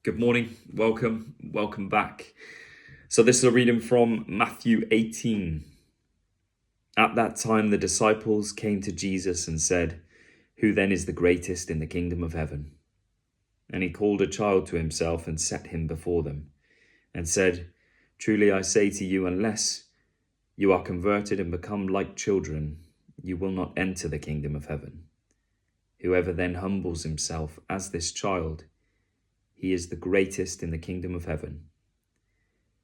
Good morning, welcome back. So this is a reading from Matthew 18. At that time the disciples came to Jesus and said, "Who then is the greatest in the kingdom of heaven?" And he called a child to himself and set him before them, and said, "Truly I say to you, unless you are converted and become like children, you will not enter the kingdom of heaven. Whoever then humbles himself as this child, he is the greatest in the kingdom of heaven.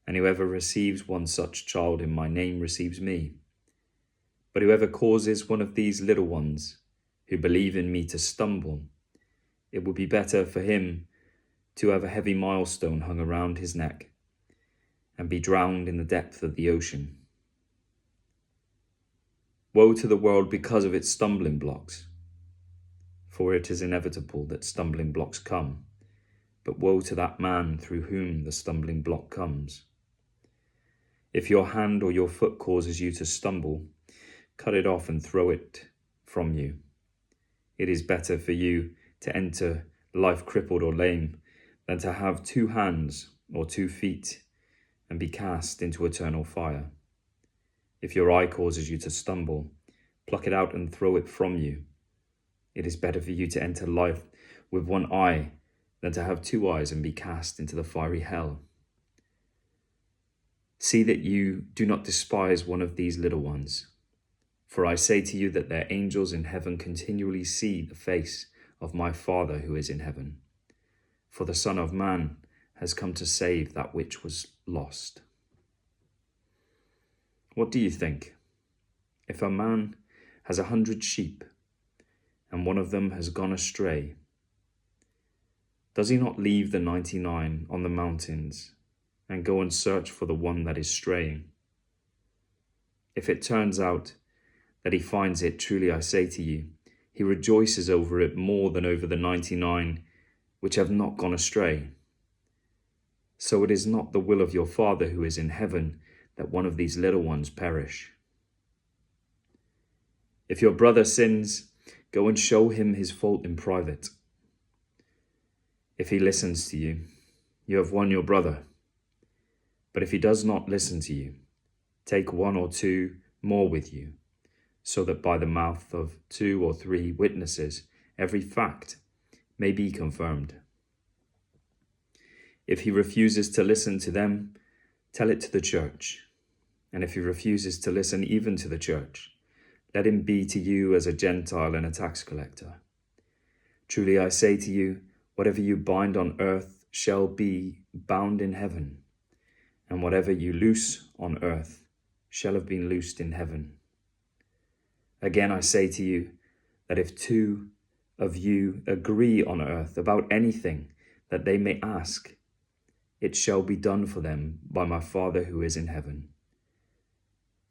And whoever receives one such child in my name receives me. But whoever causes one of these little ones who believe in me to stumble, it would be better for him to have a heavy millstone hung around his neck and be drowned in the depth of the ocean. Woe to the world because of its stumbling blocks, for it is inevitable that stumbling blocks come. But woe to that man through whom the stumbling block comes. If your hand or your foot causes you to stumble, cut it off and throw it from you. It is better for you to enter life crippled or lame than to have 2 hands or 2 feet and be cast into eternal fire. If your eye causes you to stumble, pluck it out and throw it from you. It is better for you to enter life with 1 eye than to have 2 eyes and be cast into the fiery hell. See that you do not despise one of these little ones, for I say to you that their angels in heaven continually see the face of my Father who is in heaven. For the Son of Man has come to save that which was lost." What do you think? If a man has 100 sheep and one of them has gone astray, does he not leave the 99 on the mountains and go and search for the one that is straying? If it turns out that he finds it, truly I say to you, he rejoices over it more than over the 99 which have not gone astray. So it is not the will of your Father who is in heaven that one of these little ones perish. If your brother sins, go and show him his fault in private. If he listens to you, you have won your brother. But if he does not listen to you, take 1 or 2 more with you, so that by the mouth of 2 or 3 witnesses every fact may be confirmed. If he refuses to listen to them, tell it to the church. And if he refuses to listen even to the church, let him be to you as a Gentile and a tax collector. Truly I say to you, whatever you bind on earth shall be bound in heaven, and whatever you loose on earth shall have been loosed in heaven. Again I say to you, that if 2 of you agree on earth about anything that they may ask, it shall be done for them by my Father who is in heaven.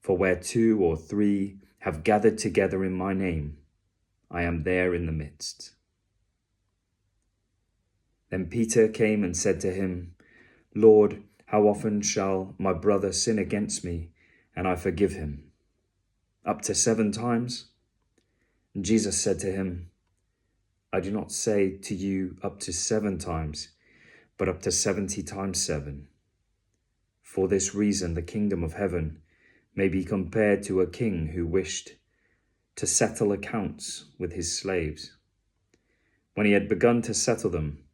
For where 2 or 3 have gathered together in my name, I am there in the midst. Then Peter came and said to him, "Lord, how often shall my brother sin against me, and I forgive him? Up to 7 times? And Jesus said to him, "I do not say to you up to 7 times, but up to 70 times 7. For this reason the kingdom of heaven may be compared to a king who wished to settle accounts with his slaves. When he had begun to settle them,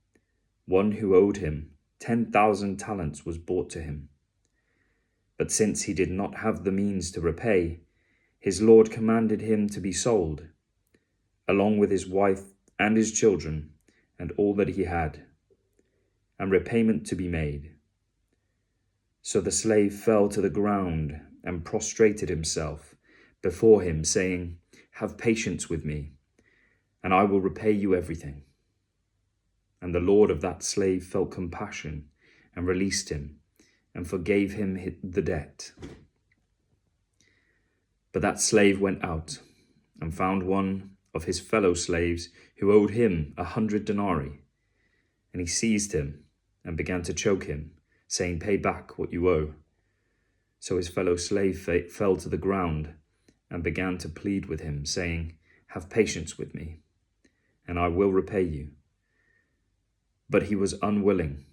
one who owed him 10,000 talents was brought to him. But since he did not have the means to repay, his lord commanded him to be sold, along with his wife and his children and all that he had, and repayment to be made. So the slave fell to the ground and prostrated himself before him, saying, 'Have patience with me, and I will repay you everything.' And the lord of that slave felt compassion and released him and forgave him the debt. But that slave went out and found one of his fellow slaves who owed him 100 denarii. And he seized him and began to choke him, saying, 'Pay back what you owe.' So his fellow slave fell to the ground and began to plead with him, saying, 'Have patience with me, and I will repay you.' But he was unwilling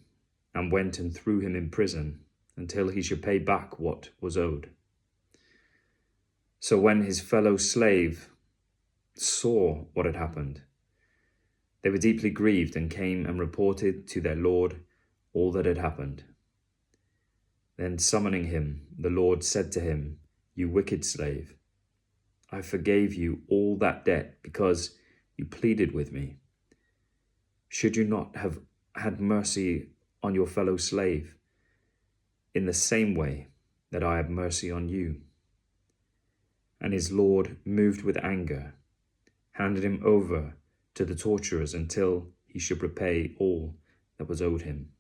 and went and threw him in prison until he should pay back what was owed. So when his fellow slave saw what had happened, they were deeply grieved and came and reported to their lord all that had happened. Then summoning him, the Lord said to him, "You wicked slave, I forgave you all that debt because you pleaded with me. Should you not have had mercy on your fellow slave in the same way that I had mercy on you?" And his Lord, moved with anger, handed him over to the torturers until he should repay all that was owed him.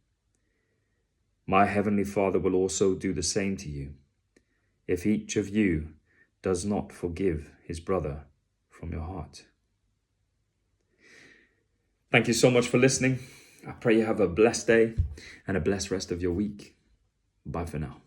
My heavenly Father will also do the same to you, if each of you does not forgive his brother from your heart. Thank you so much for listening. I pray you have a blessed day and a blessed rest of your week. Bye for now.